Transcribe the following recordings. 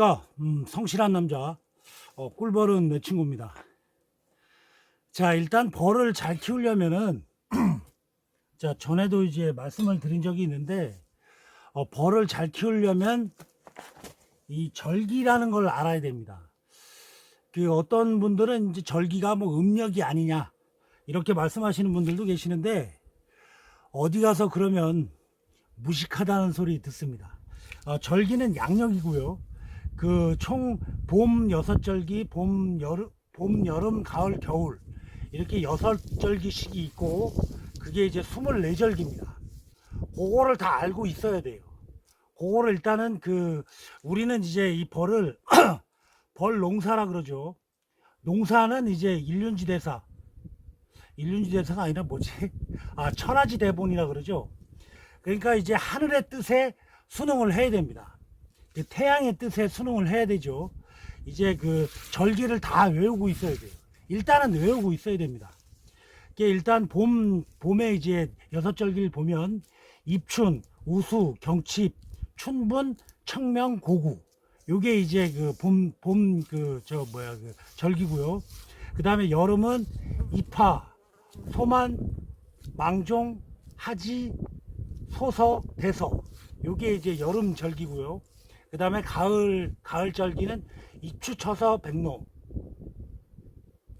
안녕하십니까. 성실한 남자 꿀벌은 내 친구입니다. 자, 일단 벌을 잘 키우려면은 자, 전에도 이제 말씀을 드린 적이 있는데 벌을 잘 키우려면 이 절기라는 걸 알아야 됩니다. 그 어떤 분들은 이제 절기가 뭐 음력이 아니냐 이렇게 말씀하시는 분들도 계시는데, 어디 가서 그러면 무식하다는 소리 듣습니다. 절기는 양력이고요. 그 총 봄 6절기, 봄, 여름, 가을, 겨울 이렇게 6절기씩이 있고, 그게 이제 24절기입니다. 그거를 다 알고 있어야 돼요. 그거를 일단은 우리는 이제 이 벌을 벌 농사라 그러죠. 농사는 이제 일륜지대사가 아니라 뭐지? 천하지 대본이라 그러죠. 그러니까 이제 하늘의 뜻에 순응을 해야 됩니다. 태양의 뜻에 순응을 해야 되죠. 이제 절기를 다 외우고 있어야 돼요. 일단은 외우고 있어야 됩니다. 일단 봄에 이제 6절기를 보면 입춘, 우수, 경칩, 춘분, 청명, 고구. 요게 이제 절기고요. 그 다음에 여름은 입하, 소만, 망종, 하지, 소서, 대서. 요게 이제 여름 절기고요. 그 다음에 가을 절기는 입추, 처서, 백로,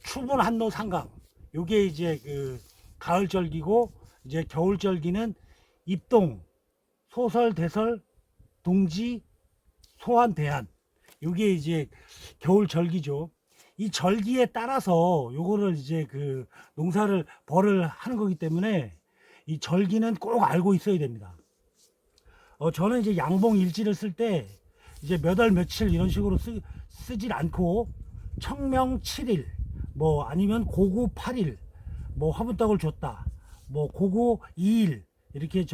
추분, 한노, 상강. 요게 이제 가을 절기고, 이제 겨울 절기는 입동, 소설, 대설, 동지, 소환, 대한. 요게 이제 겨울 절기죠. 이 절기에 따라서 요거를 이제 농사를 벌을 하는 거기 때문에 이 절기는 꼭 알고 있어야 됩니다. 저는 이제 양봉 일지를 쓸 때 이제 몇 월 며칠 이런 식으로 쓰질 않고, 청명 7일, 뭐 아니면 고구 8일, 뭐 화분떡을 줬다, 뭐 고구 2일, 이렇게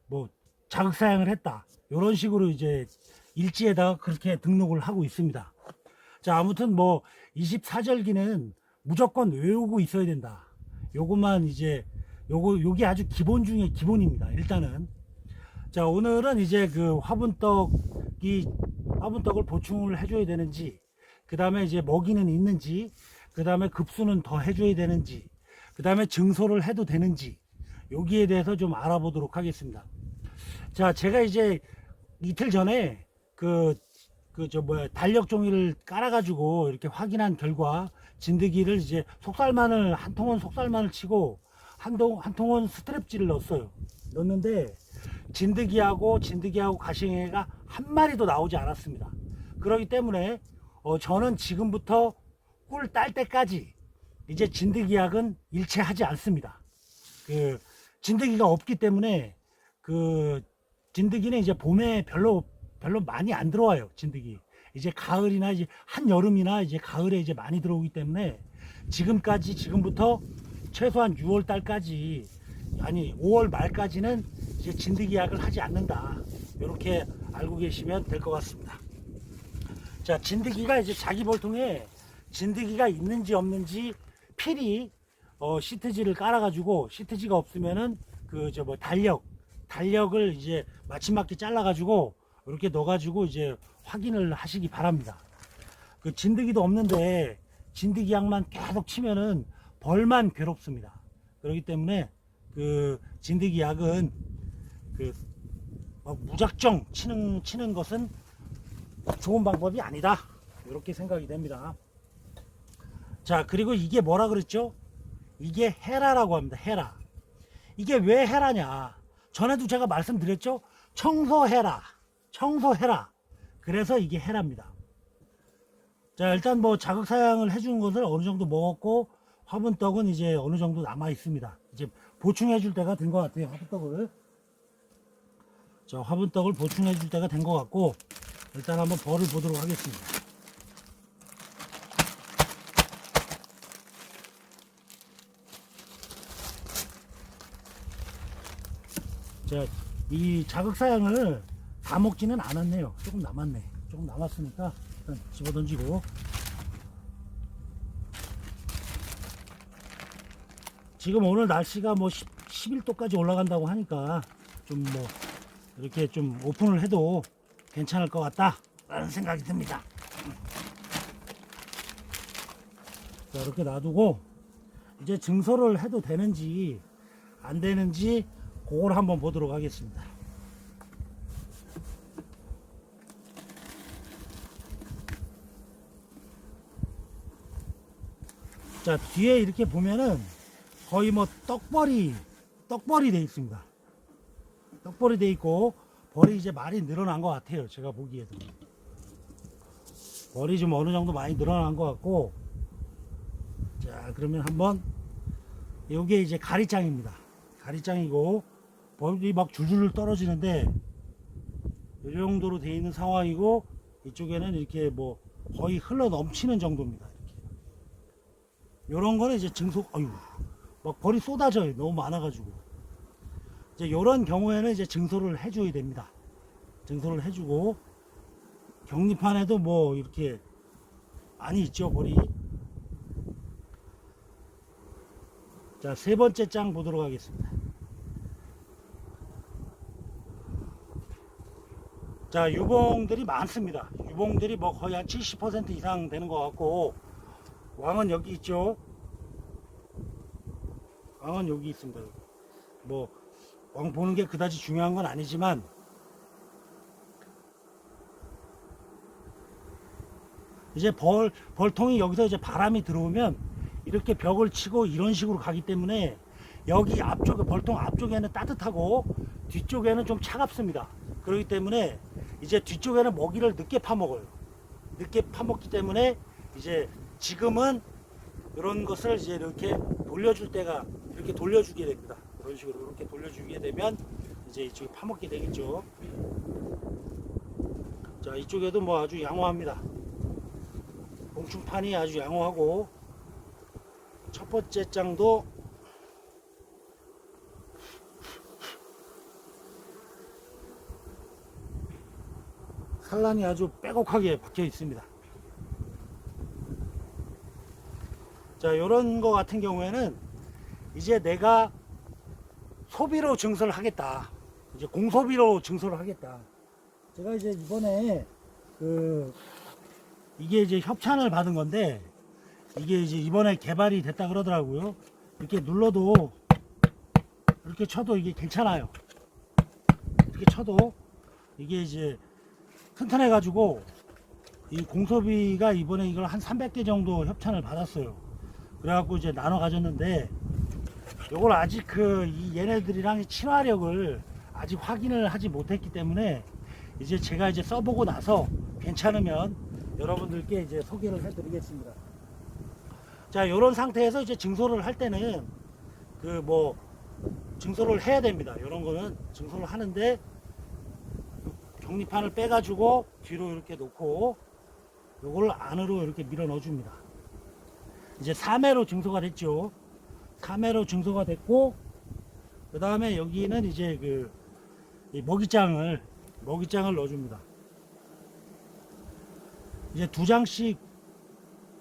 뭐 자극사양을 했다, 이런 식으로 이제 일지에다가 그렇게 등록을 하고 있습니다. 자, 아무튼 뭐 24절기는 무조건 외우고 있어야 된다. 요것만 이제 요게 아주 기본 중에 기본입니다. 일단은. 자, 오늘은 이제 화분떡을 보충을 해줘야 되는지, 그 다음에 이제 먹이는 있는지, 그 다음에 급수는 더 해줘야 되는지, 그 다음에 증소를 해도 되는지, 여기에 대해서 좀 알아보도록 하겠습니다. 자, 제가 이제 이틀 전에 달력 종이를 깔아가지고 이렇게 확인한 결과, 진드기를 이제 한 통은 속살만을 치고 한 통은 스트랩질을 넣었는데 진드기하고 가시행해가 한 마리도 나오지 않았습니다. 그렇기 때문에 저는 지금부터 꿀 딸 때까지 이제 진드기약은 일체하지 않습니다. 진드기가 없기 때문에 진드기는 이제 봄에 별로 많이 안 들어와요. 진드기 이제 가을이나 이제 한여름이나 이제 가을에 이제 많이 들어오기 때문에 지금부터 최소한 6월 달까지, 아니 5월 말까지는 이제 진드기약을 하지 않는다, 이렇게 알고 계시면 될 것 같습니다. 자, 진드기가 이제 자기 벌통에 진드기가 있는지 없는지 필히 시트지를 깔아가지고, 시트지가 없으면은 달력을 이제 마침맞게 잘라가지고 이렇게 넣어가지고 이제 확인을 하시기 바랍니다. 진드기도 없는데 진드기약만 계속 치면은 벌만 괴롭습니다. 그렇기 때문에 진드기약은 무작정 치는 것은 좋은 방법이 아니다, 이렇게 생각이 됩니다. 자, 그리고 이게 뭐라 그랬죠? 이게 헤라라고 합니다. 헤라. 이게 왜 헤라냐? 전에도 제가 말씀드렸죠? 청소해라. 그래서 이게 헤라입니다. 자, 일단 뭐 자극사양을 해주는 것을 어느 정도 먹었고, 화분떡은 이제 어느 정도 남아 있습니다. 이제 보충해 줄 때가 된 것 같아요. 화분떡을 보충해 줄 때가 된 것 같고, 일단 한번 벌을 보도록 하겠습니다. 자, 이 자극사양을 다 먹지는 않았네요. 조금 남았네. 조금 남았으니까 일단 집어 던지고, 지금 오늘 날씨가 뭐 11도까지 올라간다고 하니까 좀 뭐 이렇게 좀 오픈을 해도 괜찮을 것 같다, 라는 생각이 듭니다. 자, 이렇게 놔두고 이제 증설을 해도 되는지 안 되는지 그걸 한번 보도록 하겠습니다. 자, 뒤에 이렇게 보면은 거의 뭐 떡벌이 돼 있습니다. 떡벌이 돼 있고 벌이 이제 많이 늘어난 것 같아요. 제가 보기에도 벌이 좀 어느 정도 많이 늘어난 것 같고, 자, 그러면 한번 요게 이제 가리장입니다. 가리장이고 벌이 막 줄줄 떨어지는데 이 정도로 돼 있는 상황이고, 이쪽에는 이렇게 뭐 거의 흘러 넘치는 정도입니다. 요런 거는 이제 증소, 아유, 막 벌이 쏟아져요. 너무 많아가지고. 이제 요런 경우에는 이제 증소를 해줘야 됩니다. 증소를 해주고, 격리판에도 뭐 이렇게 많이 있죠, 벌이. 자, 세 번째 장 보도록 하겠습니다. 자, 유봉들이 많습니다. 유봉들이 뭐 거의 한 70% 이상 되는 것 같고, 왕은 여기 있죠. 왕은 여기 있습니다. 뭐 왕 보는 게 그다지 중요한 건 아니지만, 이제 벌통이 여기서 이제 바람이 들어오면 이렇게 벽을 치고 이런 식으로 가기 때문에 여기 앞쪽에, 벌통 앞쪽에는 따뜻하고 뒤쪽에는 좀 차갑습니다. 그렇기 때문에 이제 뒤쪽에는 먹이를 늦게 파먹어요. 늦게 파먹기 때문에 이제 지금은 이런 것을 이제 이렇게 돌려줄 때가, 이렇게 돌려주게 됩니다. 이런 식으로 이렇게 돌려주게 되면 이제 이쪽에 파먹게 되겠죠. 자, 이쪽에도 뭐 아주 양호합니다. 공충판이 아주 양호하고, 첫 번째 장도 산란이 아주 빼곡하게 박혀 있습니다. 자, 요런 거 같은 경우에는 이제 내가 소비로 증설을 하겠다. 이제 공소비로 증설을 하겠다. 제가 이제 이번에 이게 이제 협찬을 받은 건데, 이게 이제 이번에 개발이 됐다 그러더라고요. 이렇게 눌러도, 이렇게 쳐도 이게 괜찮아요. 이렇게 쳐도 이게 이제 튼튼해 가지고, 이 공소비가 이번에 이걸 한 300개 정도 협찬을 받았어요. 그래갖고 이제 나눠 가졌는데, 요걸 아직 이 얘네들이랑 친화력을 아직 확인을 하지 못했기 때문에, 이제 제가 이제 써보고 나서 괜찮으면 여러분들께 이제 소개를 해드리겠습니다. 자, 요런 상태에서 이제 증소를 할 때는 증소를 해야 됩니다. 요런 거는 증소를 하는데, 격리판을 빼가지고 뒤로 이렇게 놓고 요걸 안으로 이렇게 밀어 넣어 줍니다. 이제 3회로 증소가 됐죠. 3회로 증소가 됐고, 그 다음에 여기는 이제 이 먹이장을 넣어줍니다. 이제 2장씩,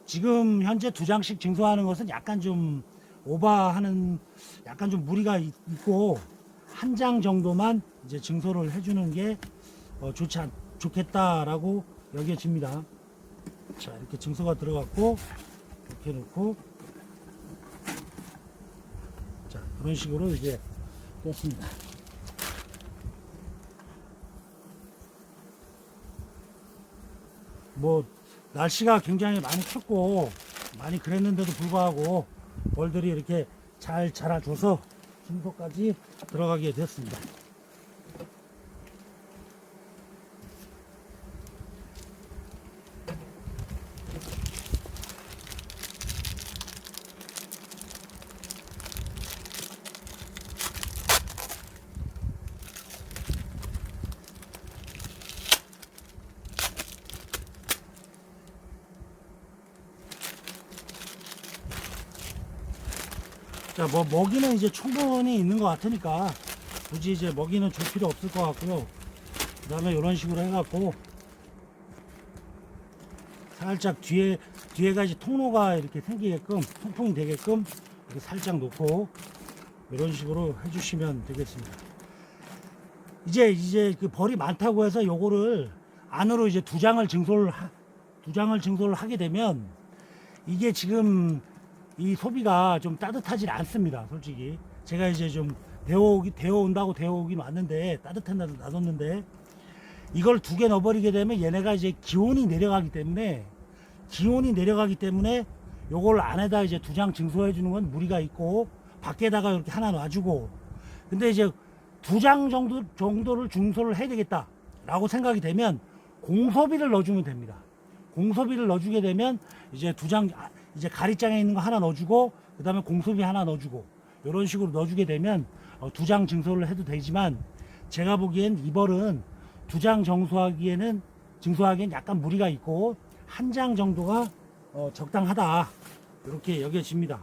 지금 현재 2장씩 증소하는 것은 약간 좀 오버하는, 약간 좀 무리가 있고, 1장 정도만 이제 증소를 해주는 게 좋겠다라고 여겨집니다. 자, 이렇게 증소가 들어갔고, 이렇게 놓고, 자, 그런 식으로 이제 됐습니다. 뭐 날씨가 굉장히 많이 춥고 많이 그랬는데도 불구하고 벌들이 이렇게 잘 자라줘서 증소까지 들어가게 됐습니다. 자, 뭐 먹이는 이제 충분히 있는 것 같으니까 굳이 이제 먹이는 줄 필요 없을 것 같고요. 그 다음에 이런 식으로 해갖고 살짝 뒤에가 이제 통로가 이렇게 생기게끔, 통풍이 되게끔 이렇게 살짝 놓고 이런 식으로 해주시면 되겠습니다. 이제 그 벌이 많다고 해서 요거를 안으로 이제 두 장을 증소를 하게 되면 이게 지금 이 소비가 좀 따뜻하지 않습니다. 솔직히 제가 이제 좀 데워오긴 왔는데 따뜻한 데도 놔뒀는데 이걸 두 개 넣어버리게 되면 얘네가 이제 기온이 내려가기 때문에 요걸 안에다 이제 두 장 증소해 주는 건 무리가 있고 밖에다가 이렇게 하나 놔주고 근데 이제 두 장 정도를 증소를 해야 되겠다 라고 생각이 되면 공소비를 넣어주면 됩니다. 공소비를 넣어주게 되면 이제 두 장 이제 가리장에 있는 거 하나 넣어주고 그 다음에 공소비 하나 넣어주고 이런 식으로 넣어주게 되면 두 장 증소를 해도 되지만 제가 보기엔 이 벌은 두 장 증소하기엔 약간 무리가 있고 한 장 정도가 적당하다 이렇게 여겨집니다.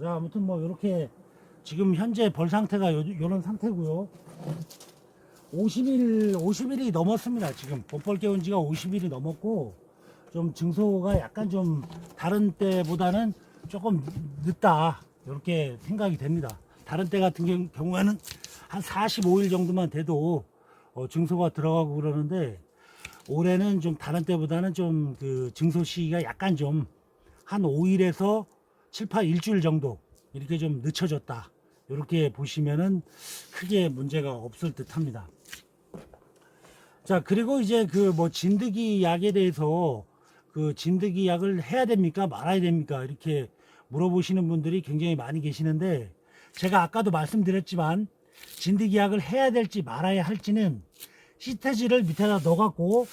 자, 아무튼 뭐 이렇게 지금 현재 벌 상태가 요런 상태고요. 50일이 넘었습니다. 지금 봄벌 깨운 지가 50일이 넘었고 좀 증소가 약간 좀 다른 때보다는 조금 늦다 이렇게 생각이 됩니다. 다른 때 같은 경우에는 한 45일 정도만 돼도 증소가 들어가고 그러는데 올해는 좀 다른 때보다는 좀 그 증소 시기가 약간 좀 한 5일에서 7, 8 일주일 정도 이렇게 좀 늦춰졌다 이렇게 보시면은 크게 문제가 없을 듯 합니다. 자, 그리고 이제 그 뭐 진드기 약에 대해서 그 진드기 약을 해야 됩니까 말아야 됩니까 이렇게 물어보시는 분들이 굉장히 많이 계시는데 제가 아까도 말씀드렸지만 진드기 약을 해야 될지 말아야 할지는 시트지를 밑에다 넣어갖고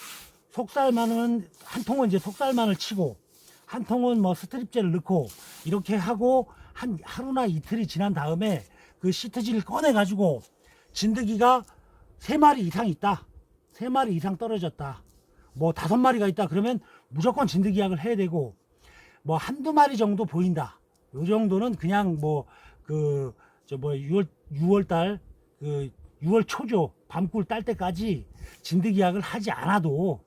속살만은 한 통은 이제 속살만을 치고 한 통은 뭐 스트립제를 넣고 이렇게 하고 한 하루나 이틀이 지난 다음에 그 시트지를 꺼내 가지고 진드기가 3마리 이상 있다 3마리 이상 떨어졌다 뭐 5마리가 있다 그러면 무조건 진드기 약을 해야 되고 뭐 한두 마리 정도 보인다 요 정도는 그냥 뭐 그 저 뭐 6월달 그 6월 초죠 밤꿀 딸 때까지 진드기 약을 하지 않아도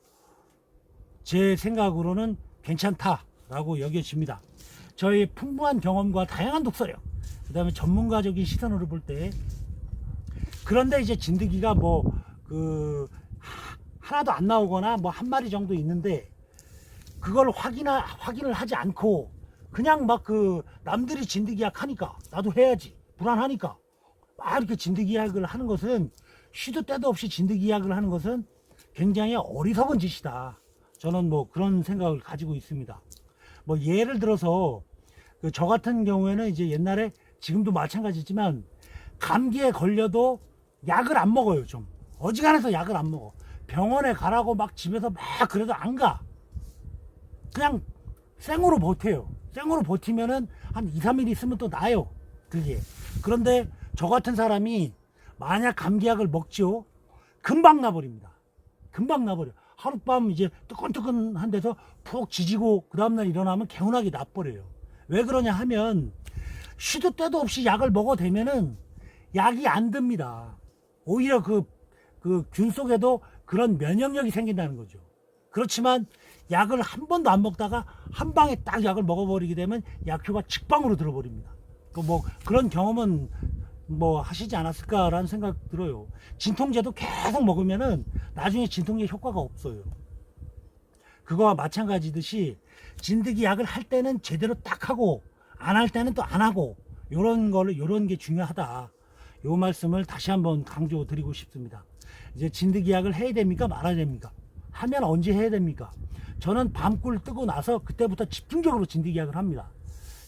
제 생각으로는 괜찮다라고 여겨집니다. 저희 풍부한 경험과 다양한 독서력 그 다음에 전문가적인 시선으로 볼 때 그런데 이제 진드기가 뭐 그 하나도 안 나오거나 뭐 한 마리 정도 있는데 그걸 확인을 하지 않고 그냥 막 그 남들이 진드기 약 하니까 나도 해야지 불안하니까 막 이렇게 진드기 약을 하는 것은 시도 때도 없이 진드기 약을 하는 것은 굉장히 어리석은 짓이다. 저는 뭐 그런 생각을 가지고 있습니다. 뭐 예를 들어서 그 저 같은 경우에는 이제 옛날에 지금도 마찬가지지만 감기에 걸려도 약을 안 먹어요. 좀 어지간해서 약을 안 먹어. 병원에 가라고 막 집에서 막 그래도 안 가. 그냥 생으로 버텨요. 생으로 버티면은 한 2, 3일 있으면 또 나요. 그게. 그런데 저 같은 사람이 만약 감기약을 먹죠. 금방 나버립니다. 금방 나버려. 하룻밤 이제 뜨끈뜨끈한 데서 푹 지지고 그 다음날 일어나면 개운하게 나버려요. 왜 그러냐 하면 시도 때도 없이 약을 먹어대면은 약이 안 듭니다. 오히려 그 균 속에도 그런 면역력이 생긴다는 거죠. 그렇지만 약을 한 번도 안 먹다가 한 방에 딱 약을 먹어버리게 되면 약효가 직방으로 들어버립니다. 뭐 그런 경험은 뭐 하시지 않았을까라는 생각 들어요. 진통제도 계속 먹으면은 나중에 진통제 효과가 없어요. 그거와 마찬가지듯이 진드기 약을 할 때는 제대로 딱 하고 안 할 때는 또 안 하고 요런 게 중요하다. 요 말씀을 다시 한번 강조 드리고 싶습니다. 이제 진드기 약을 해야 됩니까 말아야 됩니까? 하면 언제 해야 됩니까? 저는 밤꿀 뜨고 나서 그때부터 집중적으로 진드기 약을 합니다.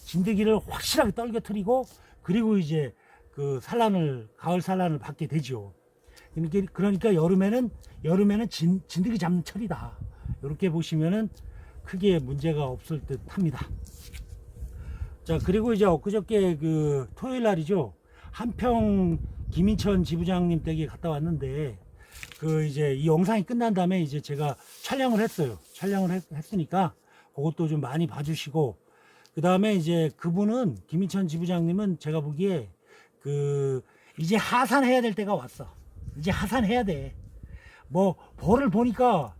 진드기를 확실하게 떨겨뜨리고 그리고 이제 그 가을 산란을 받게 되죠. 그러니까 여름에는 진드기 잡는 철이다. 이렇게 보시면은 크게 문제가 없을 듯 합니다. 자, 그리고 이제 엊그저께 그 토요일 날이죠. 한평 김인천 지부장님 댁에 갔다 왔는데 그 이제 이 영상이 끝난 다음에 이제 제가 촬영을 했어요. 했으니까 그것도 좀 많이 봐주시고 그 다음에 이제 그분은 김인천 지부장님은 제가 보기에 그 이제 하산해야 될 때가 왔어. 이제 하산해야 돼. 뭐 벌을 보니까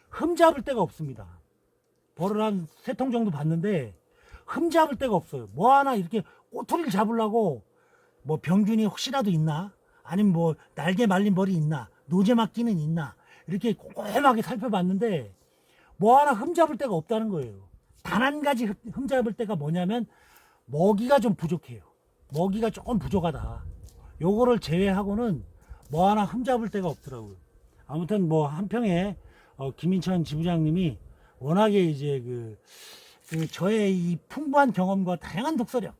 흠잡을 데가 없습니다. 벌을 한 3통 정도 봤는데 흠잡을 데가 없어요. 뭐 하나 이렇게 꼬투리를 잡으려고 뭐 병균이 혹시라도 있나, 아니면 뭐 날개 말린 벌이 있나, 노제막기는 있나, 이렇게 꼼꼼하게 살펴봤는데 뭐 하나 흠잡을 데가 없다는 거예요. 단 한 가지 흠잡을 데가 뭐냐면 먹이가 좀 부족해요. 먹이가 조금 부족하다. 요거를 제외하고는 뭐 하나 흠잡을 데가 없더라고요. 아무튼 뭐 한평에 김인천 지부장님이 워낙에 이제 저의 이 풍부한 경험과 다양한 독서력,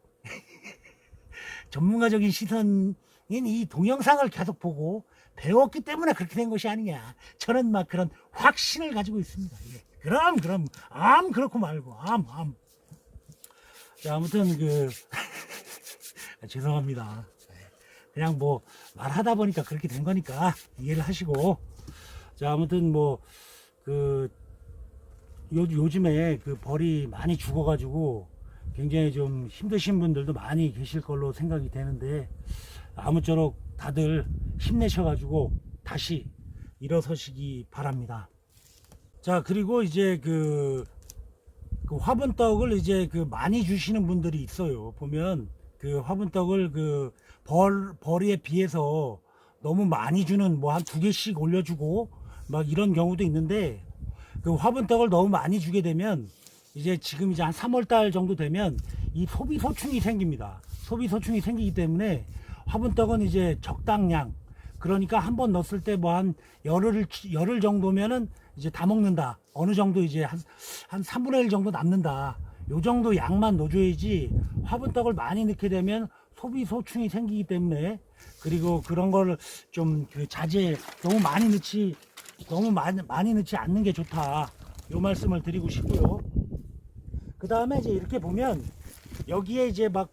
전문가적인 시선인 이 동영상을 계속 보고 배웠기 때문에 그렇게 된 것이 아니냐. 저는 막 그런 확신을 가지고 있습니다. 예. 그럼 그렇고 말고 자, 아무튼 죄송합니다. 그냥 뭐 말하다 보니까 그렇게 된 거니까 이해를 하시고, 자, 아무튼 뭐 요즘에 벌이 많이 죽어가지고 굉장히 좀 힘드신 분들도 많이 계실 걸로 생각이 되는데, 아무쪼록 다들 힘내셔가지고 다시 일어서시기 바랍니다. 자, 그리고 이제 그 화분떡을 이제 많이 주시는 분들이 있어요. 보면 화분떡을 벌에 비해서 너무 많이 주는, 뭐 한 2개씩 올려주고 막 이런 경우도 있는데, 화분떡을 너무 많이 주게 되면 이제 지금 이제 한 3월달 정도 되면 이 소비 소충이 생깁니다. 소비 소충이 생기기 때문에 화분떡은 이제 적당량, 그러니까 한 번 넣었을 때 뭐 한 열흘 정도면은 이제 다 먹는다. 어느 정도 이제 한 3분의 1 정도 남는다. 요 정도 양만 넣어줘야지, 화분떡을 많이 넣게 되면 소비 소충이 생기기 때문에, 그리고 그런 거를 좀 자제, 너무 많이 넣지 않는 게 좋다. 요 말씀을 드리고 싶고요. 그 다음에 이제 이렇게 보면 여기에 이제 막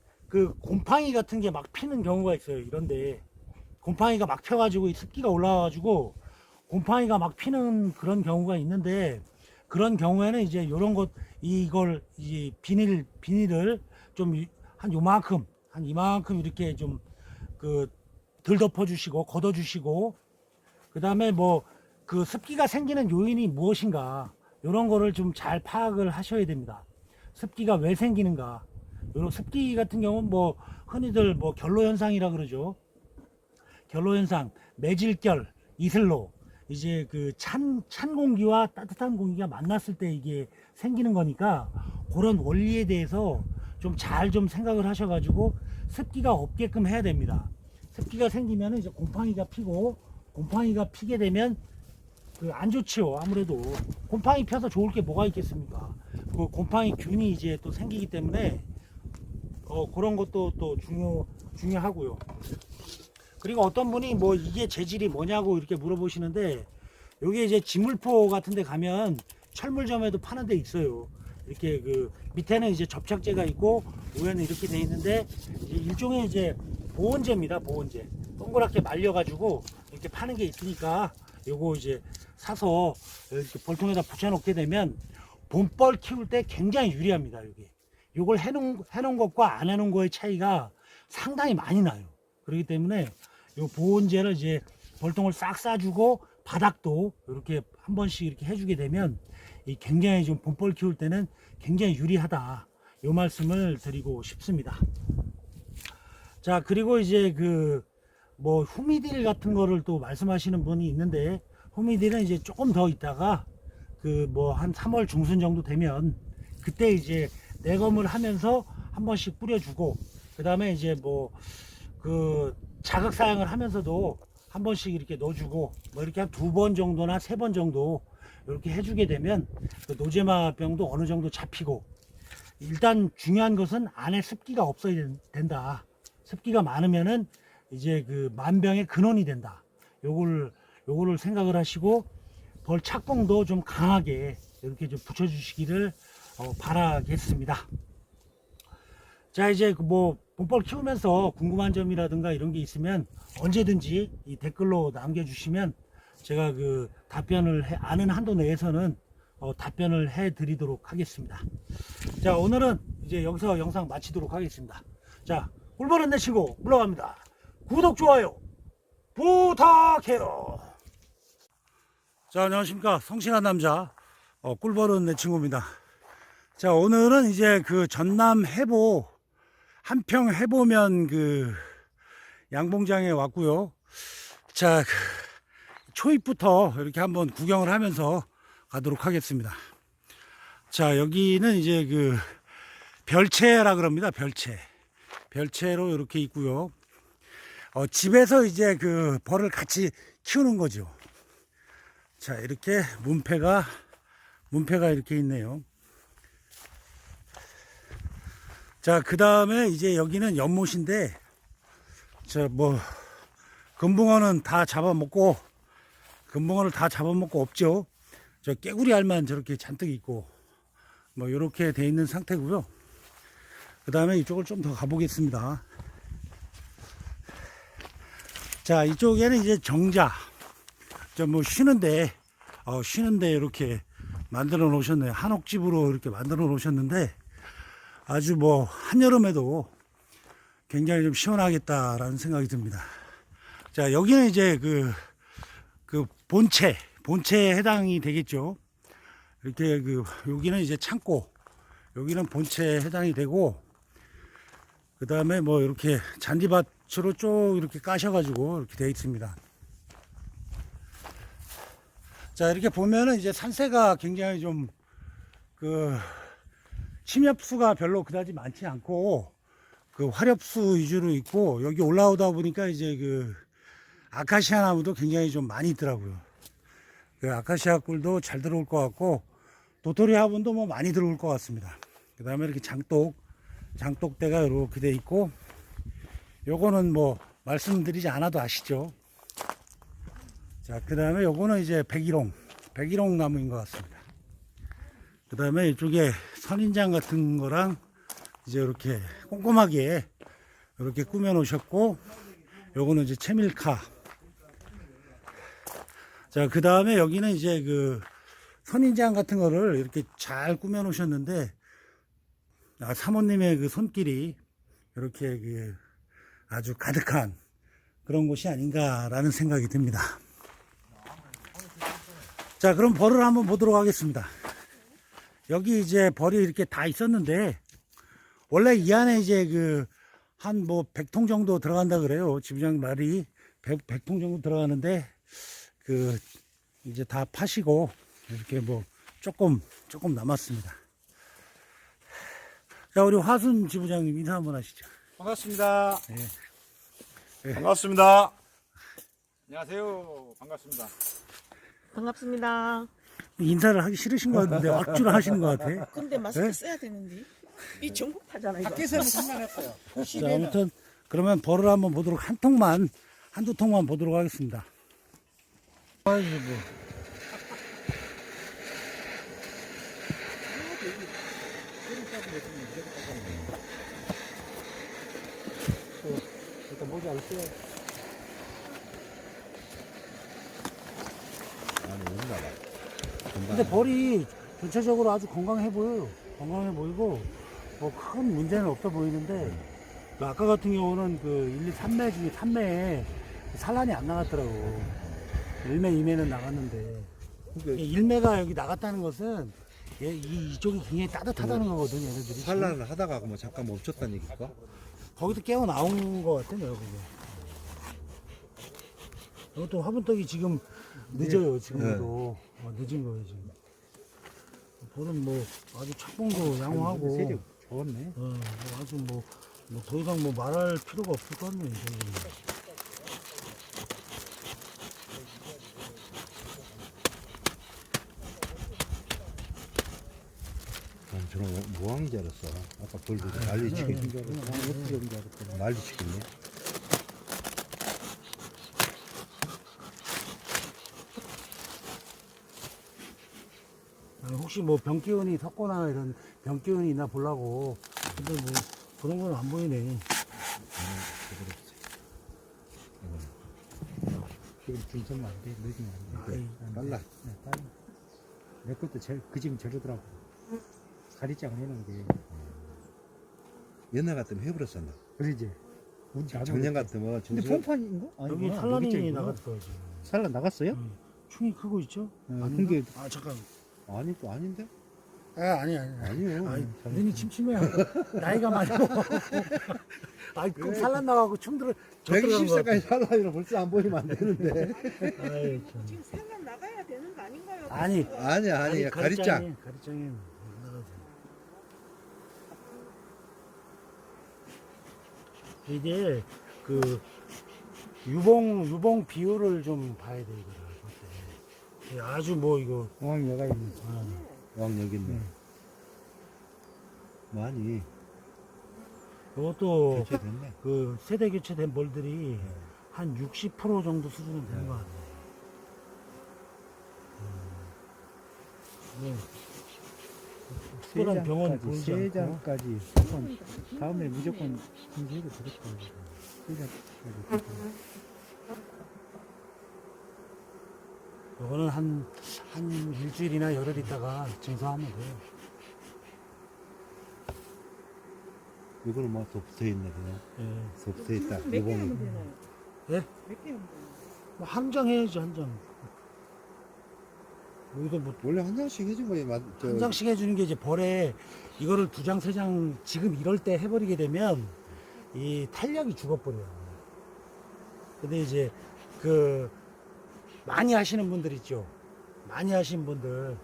곰팡이 같은 게 막 피는 경우가 있어요. 이런데 곰팡이가 막 펴가지고 습기가 올라와가지고 곰팡이가 막 피는 그런 경우가 있는데, 그런 경우에는 이제 이걸 이제 비닐을 좀 한 이만큼 이렇게 좀 덜 덮어주시고 걷어주시고, 그 다음에 뭐 습기가 생기는 요인이 무엇인가, 이런 거를 좀 잘 파악을 하셔야 됩니다. 습기가 왜 생기는가. 이런 습기 같은 경우는 뭐 흔히들 뭐 결로 현상이라 그러죠. 결로 현상, 매질결, 이슬로, 이제 찬 공기와 따뜻한 공기가 만났을 때 이게 생기는 거니까, 그런 원리에 대해서 좀 잘 생각을 하셔가지고 습기가 없게끔 해야 됩니다. 습기가 생기면 이제 곰팡이가 피고, 곰팡이가 피게 되면 안 좋지요. 아무래도 곰팡이 펴서 좋을 게 뭐가 있겠습니까? 곰팡이 균이 이제 또 생기기 때문에 그런 것도 또 중요하고요. 그리고 어떤 분이 뭐 이게 재질이 뭐냐고 이렇게 물어보시는데, 요게 이제 지물포 같은 데 가면 철물점에도 파는 데 있어요. 이렇게 밑에는 이제 접착제가 있고 위에는 이렇게 돼 있는데, 이제 일종의 이제 보온제입니다. 보온제. 동그랗게 말려가지고 이렇게 파는 게 있으니까 요거 이제 사서 이렇게 벌통에다 붙여놓게 되면 봄벌 키울 때 굉장히 유리합니다. 요걸 해놓은 것과 안 해놓은 거의 차이가 상당히 많이 나요. 그렇기 때문에 요 보온제를 이제 벌통을 싹 싸주고 바닥도 이렇게 한 번씩 이렇게 해주게 되면 굉장히 좀 봄벌 키울 때는 굉장히 유리하다. 요 말씀을 드리고 싶습니다. 자, 그리고 이제 뭐 후미딜 같은 거를 또 말씀하시는 분이 있는데, 후미딜은 이제 조금 더 있다가 뭐 한 3월 중순 정도 되면 그때 이제 내검을 하면서 한 번씩 뿌려주고, 그 다음에 이제 뭐 자극 사용을 하면서도 한 번씩 이렇게 넣어주고, 뭐 이렇게 한 2번 정도나 3번 정도 이렇게 해주게 되면 노제마병도 어느 정도 잡히고, 일단 중요한 것은 안에 습기가 없어야 된다. 습기가 많으면은 이제 만병의 근원이 된다. 요거를 생각을 하시고 벌 착봉도 좀 강하게 이렇게 좀 붙여주시기를 바라겠습니다. 자, 이제 뭐 봄벌 키우면서 궁금한 점이라든가 이런 게 있으면 언제든지 이 댓글로 남겨주시면 제가 아는 한도 내에서는 답변을 해 드리도록 하겠습니다. 자, 오늘은 이제 여기서 영상 마치도록 하겠습니다. 자, 꿀벌은 내 친구 물러갑니다. 구독, 좋아요 부탁해요. 자, 안녕하십니까. 성실한 남자 꿀벌은 내 친구입니다. 자, 오늘은 이제 그 전남 해보, 한평 해보면 그 양봉장에 왔고요. 자, 초입부터 이렇게 한번 구경을 하면서 가도록 하겠습니다. 자, 여기는 이제 그 별채라 그럽니다. 별채로 이렇게 있고요. 집에서 이제 그 벌을 같이 키우는 거죠. 자, 이렇게 문패가 이렇게 있네요. 자, 그 다음에 이제 여기는 연못인데, 금붕어는 다 잡아먹고, 금붕어를 다 잡아먹고 없죠. 저 깨구리 알만 저렇게 잔뜩 있고, 뭐, 요렇게 돼 있는 상태고요. 그 다음에 이쪽을 좀 더 가보겠습니다. 자, 이쪽에는 이제 정자. 쉬는데 이렇게 만들어 놓으셨네요. 한옥집으로 이렇게 만들어 놓으셨는데, 아주 한여름에도 굉장히 좀 시원하겠다라는 생각이 듭니다. 자, 여기는 이제 그 본체에 해당이 되겠죠. 이렇게 여기는 이제 창고, 여기는 본체에 해당이 되고, 그 다음에 이렇게 잔디밭으로 쭉 이렇게 까셔가지고 이렇게 되어 있습니다. 자, 이렇게 보면은 이제 산세가 굉장히 좀 침엽수가 별로 그다지 많지 않고 화렵수 위주로 있고, 여기 올라오다 보니까 이제 아카시아 나무도 굉장히 좀 많이 있더라고요. 아카시아 꿀도 잘 들어올 것 같고, 도토리 화분도 많이 들어올 것 같습니다. 그 다음에 이렇게 장독대가 이렇게 돼 있고, 요거는 말씀드리지 않아도 아시죠. 자, 그 다음에 요거는 이제 백일홍 나무인 것 같습니다. 그 다음에 이쪽에 선인장 같은 거랑 이제 이렇게 꼼꼼하게 이렇게 꾸며 놓으셨고, 요거는 이제 채밀카. 자, 그 다음에 여기는 이제 선인장 같은 거를 이렇게 잘 꾸며 놓으셨는데, 사모님의 손길이 이렇게 아주 가득한 그런 곳이 아닌가라는 생각이 듭니다. 자, 그럼 벌을 한번 보도록 하겠습니다. 여기 이제 벌이 이렇게 다 있었는데, 원래 이 안에 이제 한 100통 정도 들어간다 그래요. 지부장 말이 100통 정도 들어가는데, 이제 다 파시고, 이렇게 조금 남았습니다. 자, 우리 화순 지부장님 인사 한번 하시죠. 반갑습니다. 네. 반갑습니다. 안녕하세요. 반갑습니다. 반갑습니다. 인사를 하기 싫으신 것 같은데, 억지로 하시는 것 같아. 근데 마스크 네? 써야 되는데. 이 전국파잖아, 이거. 밖에서는 상관없어요. 자, 아무튼, 그러면 벌을 한번 보도록 한두 통만 보도록 하겠습니다. 아이고, 일단 모자 안 써야. 근데 벌이 전체적으로 아주 건강해 보여요. 건강해 보이고, 큰 문제는 없어 보이는데, 아까 같은 경우는 1, 2, 3매 중에 3매에 산란이 안 나갔더라고. 1매, 2매는 나갔는데. 1매가 여기 나갔다는 것은, 이쪽이 굉장히 따뜻하다는 거거든, 얘네들이. 산란을 하다가 잠깐 멈췄다는 얘기일까? 거기도 깨어 나온 것 같아, 내가 보기에. 이것도 화분떡이 지금 늦어요, 지금도. 늦은 거예요, 지금. 볼은 아주 착봉도 양호하고. 세력 좋았네. 아주 더 이상 말할 필요가 없을 것 같네요, 지금. 저는 무항인 줄 알았어. 아까 벌도 난리 치겠는 줄 알았어. 난리 치겠네. 혹시 병기운이 섞거나 이런 병기운이 있나 보려고. 근데 그런 건 안 보이네. 지금 줄서면 안 돼. 늦으면 안 돼. 빨라. 빨라. 내 것도 그 지금 저러더라고. 가리장 내는 게. 옛날 같으면 해버렸었나? 그러지. 작년 같으면 근데 폰판인가? 여기 산란이 나갔어요, 지금. 산란 나갔어요? 충이 크고 있죠? 근데 잠깐. 아니 또 아닌데? 아니. 아니요. 아니, 눈이 침침해요. 나이가 많이 먹어. 아이, 꼭 산란 나가고 춤 들어, 저 들어간 거 같아. 120세까지 살라면 벌써 안 보이면 안 되는데. 아이, 참. 지금 산란 나가야 되는 거 아닌가요? 아니, 아니, 가리짱. 가리짱이 나가도 돼. 이게 그 유봉 비율을 좀 봐야 돼 이거. 아주 뭐 이거 어항 여가 있네. 어항 여기 있네. 네. 많이 이것도 교체됐네. 그 세대 교체된 볼들이 한 60% 정도 수준은 되는 것 같아요. 네. 특별한 병원 보이지 않고. 3장까지 한번 다음에 무조건 공지해도 되겠다. 3장까지. 이거는 한 일주일이나 열흘 있다가 증서하면 돼요. 이거는 뭐 더 붙어 있네 그냥. 예. 더 붙어 있다. 몇 개 요번에. 하면 되나요? 예? 몇 개 하면 되나요? 뭐 한 장 해야지 한 장. 여기도 뭐 원래 한 장씩 해준 거예요. 한 장씩 해주는 게 이제 벌에 이거를 두 장, 세 장 지금 이럴 때 해버리게 되면 이 탄력이 죽어버려요. 근데 이제 그 많이 하시는 분들 있죠. 많이 하시는 분들.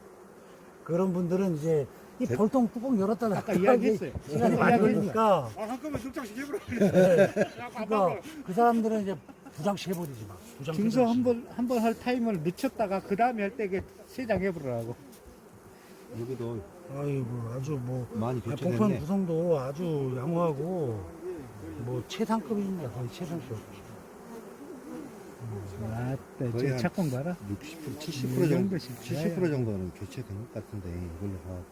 그런 분들은 이제 이 벌통 뚜껑 열었다 닫았다 아까 이야기했어요. 시간이 많이 걸리니까. 한꺼번에 두 장씩 해버려. 그러니까 그 사람들은 이제 두 장씩 해버리지 막. 두 장, 세 증서 장씩. 한 번 할 타임을 늦췄다가 그 다음에 할 때 3장 해보라고. 여기도 아이고 아주 뭐 많이 봉편 교체됐네. 구성도 아주 양호하고 뭐 최상급입니다. 거의 최상급. 아따, 거의 저 한 착공 봐라. 60%, 70% 정도, 70% 정도는 교체된 것 같은데 이걸로 봐도.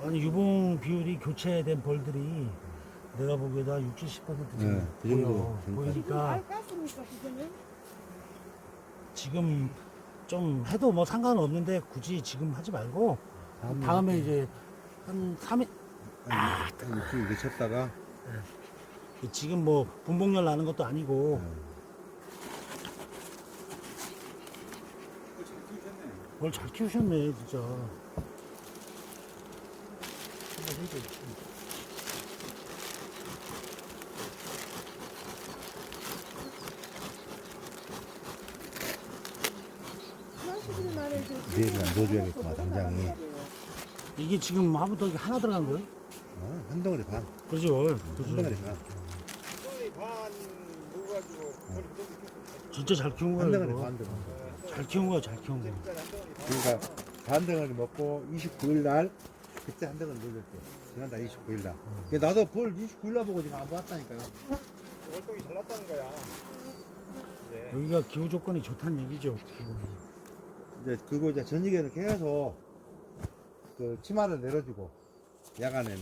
아니 유봉 비율이 교체된 벌들이 내가 보기에도 한 60, 70% 지금 네, 그 정도 보여. 되니까. 보이니까 알 깠습니까 그거는? 지금 좀 해도 뭐 상관없는데 굳이 지금 하지 말고 다음에 이제 한 3일 한 6주 늦췄다가 지금 뭐 분봉열 나는 것도 아니고 뭘 잘 키우셨네 진짜. 내일 안 넣어줘야겠구만 당장에. 이게 지금 하부터 이게 하나 들어간 거예요? 한 덩어리 반. 그죠? 한 덩어리 반. 진짜 잘 키운 한 거예요. 덩어리 이거. 반 들어간 거. 잘 키운 거야, 잘 키운 거. 그러니까 반 덩어리 먹고 29일 날 그때 한 덩어리 넣어줄게. 지난달 29일 날. 나도 볼 29일 날 보고 지금 안 봤다니까요. 활동이 잘 났다는 거야. 여기가 기후 조건이 좋다는 얘기죠. 이제 그거 이제 저녁에는 계속 그 치마를 내려주고 야간에는.